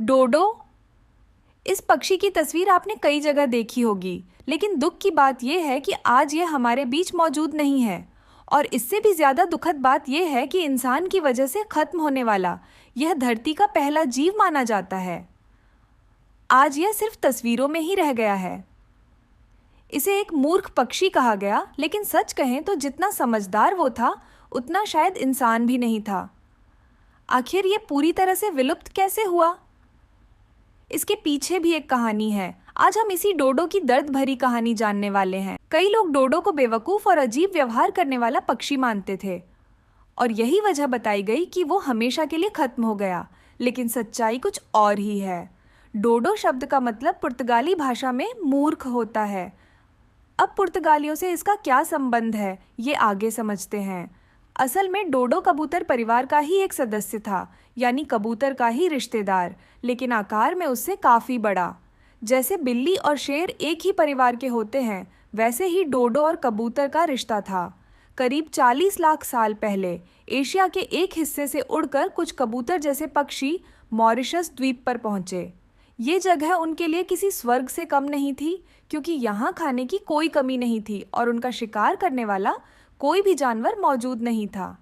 डोडो। इस पक्षी की तस्वीर आपने कई जगह देखी होगी, लेकिन दुख की बात यह है कि आज ये हमारे बीच मौजूद नहीं है। और इससे भी ज़्यादा दुखद बात यह है कि इंसान की वजह से खत्म होने वाला यह धरती का पहला जीव माना जाता है, आज यह सिर्फ तस्वीरों में ही रह गया है। इसे एक मूर्ख पक्षी कहा गया, लेकिन सच कहें तो जितना समझदार वो था उतना शायद इंसान भी नहीं था। आखिर ये पूरी तरह से विलुप्त कैसे हुआ? इसके पीछे भी एक कहानी है। आज हम इसी डोडो की दर्द भरी कहानी जानने वाले हैं। कई लोग डोडो को बेवकूफ़ और अजीब व्यवहार करने वाला पक्षी मानते थे और यही वजह बताई गई कि वो हमेशा के लिए खत्म हो गया, लेकिन सच्चाई कुछ और ही है। डोडो शब्द का मतलब पुर्तगाली भाषा में मूर्ख होता है। अब पुर्तगालियों से इसका क्या संबंध है, ये आगे समझते हैं। असल में डोडो कबूतर परिवार का ही एक सदस्य था, यानी कबूतर का ही रिश्तेदार, लेकिन आकार में उससे काफ़ी बड़ा। जैसे बिल्ली और शेर एक ही परिवार के होते हैं, वैसे ही डोडो और कबूतर का रिश्ता था। करीब 40 लाख साल पहले एशिया के एक हिस्से से उड़कर कुछ कबूतर जैसे पक्षी मॉरिशस द्वीप पर पहुंचे। ये जगह उनके लिए किसी स्वर्ग से कम नहीं थी, क्योंकि यहाँ खाने की कोई कमी नहीं थी और उनका शिकार करने वाला कोई भी जानवर मौजूद नहीं था।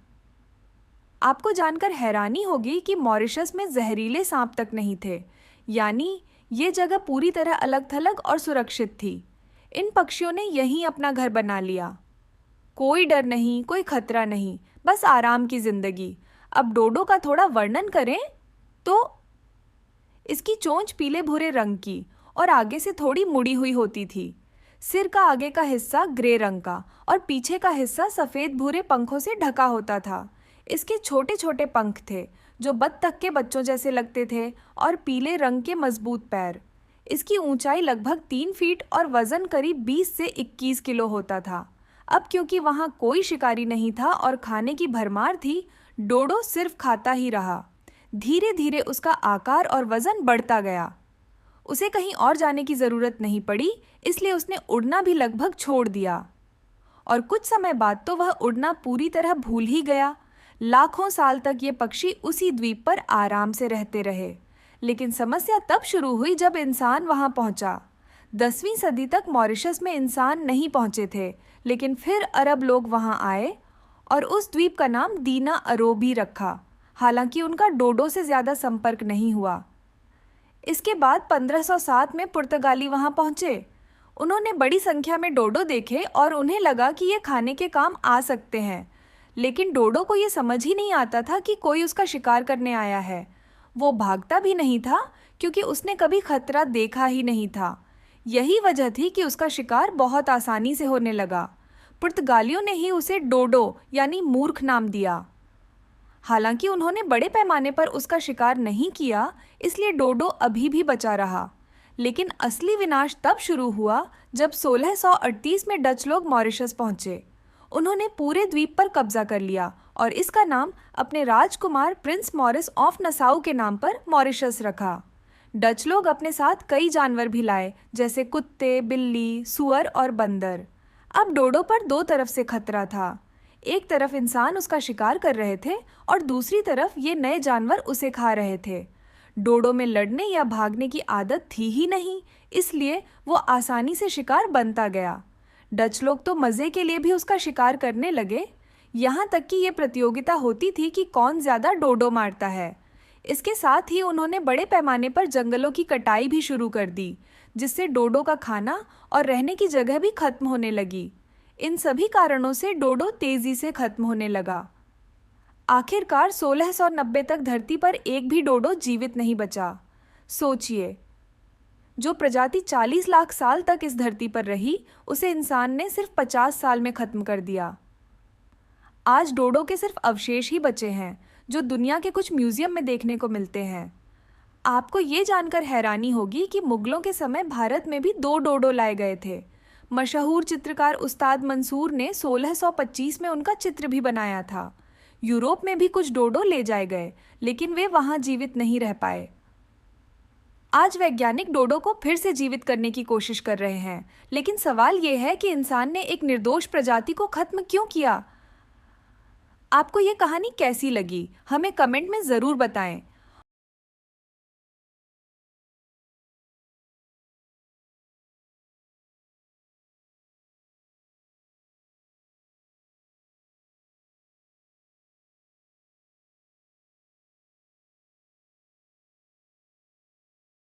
आपको जानकर हैरानी होगी कि मॉरिशस में जहरीले सांप तक नहीं थे, यानी ये जगह पूरी तरह अलग थलग और सुरक्षित थी। इन पक्षियों ने यहीं अपना घर बना लिया। कोई डर नहीं, कोई खतरा नहीं, बस आराम की जिंदगी। अब डोडो का थोड़ा वर्णन करें तो इसकी चोंच पीले भूरे रंग की और आगे से थोड़ी मुड़ी हुई होती थी। सिर का आगे का हिस्सा ग्रे रंग का और पीछे का हिस्सा सफ़ेद भूरे पंखों से ढका होता था। इसके छोटे छोटे पंख थे जो बत्तख के बच्चों जैसे लगते थे और पीले रंग के मजबूत पैर। इसकी ऊंचाई लगभग 3 फीट और वज़न करीब 20 से 21 किलो होता था। अब क्योंकि वहाँ कोई शिकारी नहीं था और खाने की भरमार थी, डोडो सिर्फ खाता ही रहा। धीरे धीरे उसका आकार और वज़न बढ़ता गया। उसे कहीं और जाने की ज़रूरत नहीं पड़ी, इसलिए उसने उड़ना भी लगभग छोड़ दिया। और कुछ समय बाद तो वह उड़ना पूरी तरह भूल ही गया। लाखों साल तक ये पक्षी उसी द्वीप पर आराम से रहते रहे। लेकिन समस्या तब शुरू हुई जब इंसान वहाँ पहुँचा। 10वीं सदी तक मॉरिशस में इंसान नहीं पहुँचे थे, लेकिन फिर अरब लोग वहाँ आए और उस द्वीप का नाम दीना अरोबी रखा। हालांकि उनका डोडो से ज़्यादा संपर्क नहीं हुआ। इसके बाद 1507 में पुर्तगाली वहाँ पहुँचे। उन्होंने बड़ी संख्या में डोडो देखे और उन्हें लगा कि ये खाने के काम आ सकते हैं, लेकिन डोडो को ये समझ ही नहीं आता था कि कोई उसका शिकार करने आया है। वो भागता भी नहीं था, क्योंकि उसने कभी खतरा देखा ही नहीं था। यही वजह थी कि उसका शिकार बहुत आसानी से होने लगा। पुर्तगालियों ने ही उसे डोडो यानी मूर्ख नाम दिया। हालांकि उन्होंने बड़े पैमाने पर उसका शिकार नहीं किया, इसलिए डोडो अभी भी बचा रहा। लेकिन असली विनाश तब शुरू हुआ जब 1638 में डच लोग मॉरिशस पहुंचे। उन्होंने पूरे द्वीप पर कब्जा कर लिया और इसका नाम अपने राजकुमार प्रिंस मॉरिस ऑफ नसाउ के नाम पर मॉरिशस रखा। डच लोग अपने साथ कई जानवर भी लाए, जैसे कुत्ते, बिल्ली, सुअर और बंदर। अब डोडो पर दो तरफ से खतरा था। एक तरफ इंसान उसका शिकार कर रहे थे और दूसरी तरफ ये नए जानवर उसे खा रहे थे। डोडो में लड़ने या भागने की आदत थी ही नहीं, इसलिए वो आसानी से शिकार बनता गया। डच लोग तो मज़े के लिए भी उसका शिकार करने लगे। यहाँ तक कि ये प्रतियोगिता होती थी कि कौन ज़्यादा डोडो मारता है। इसके साथ ही उन्होंने बड़े पैमाने पर जंगलों की कटाई भी शुरू कर दी, जिससे डोडो का खाना और रहने की जगह भी खत्म होने लगी। इन सभी कारणों से डोडो तेज़ी से खत्म होने लगा। आखिरकार 1690 तक धरती पर एक भी डोडो जीवित नहीं बचा। सोचिए, जो प्रजाति 40 लाख साल तक इस धरती पर रही, उसे इंसान ने सिर्फ 50 साल में ख़त्म कर दिया। आज डोडो के सिर्फ अवशेष ही बचे हैं, जो दुनिया के कुछ म्यूज़ियम में देखने को मिलते हैं। आपको ये जानकर हैरानी होगी कि मुग़लों के समय भारत में भी 2 डोडो लाए गए थे। मशहूर चित्रकार उस्ताद मंसूर ने 1625 में उनका चित्र भी बनाया था। यूरोप में भी कुछ डोडो ले जाए गए, लेकिन वे वहाँ जीवित नहीं रह पाए। आज वैज्ञानिक डोडो को फिर से जीवित करने की कोशिश कर रहे हैं, लेकिन सवाल ये है कि इंसान ने एक निर्दोष प्रजाति को खत्म क्यों किया? आपको ये कहानी कैसी लगी, हमें कमेंट में ज़रूर बताएं।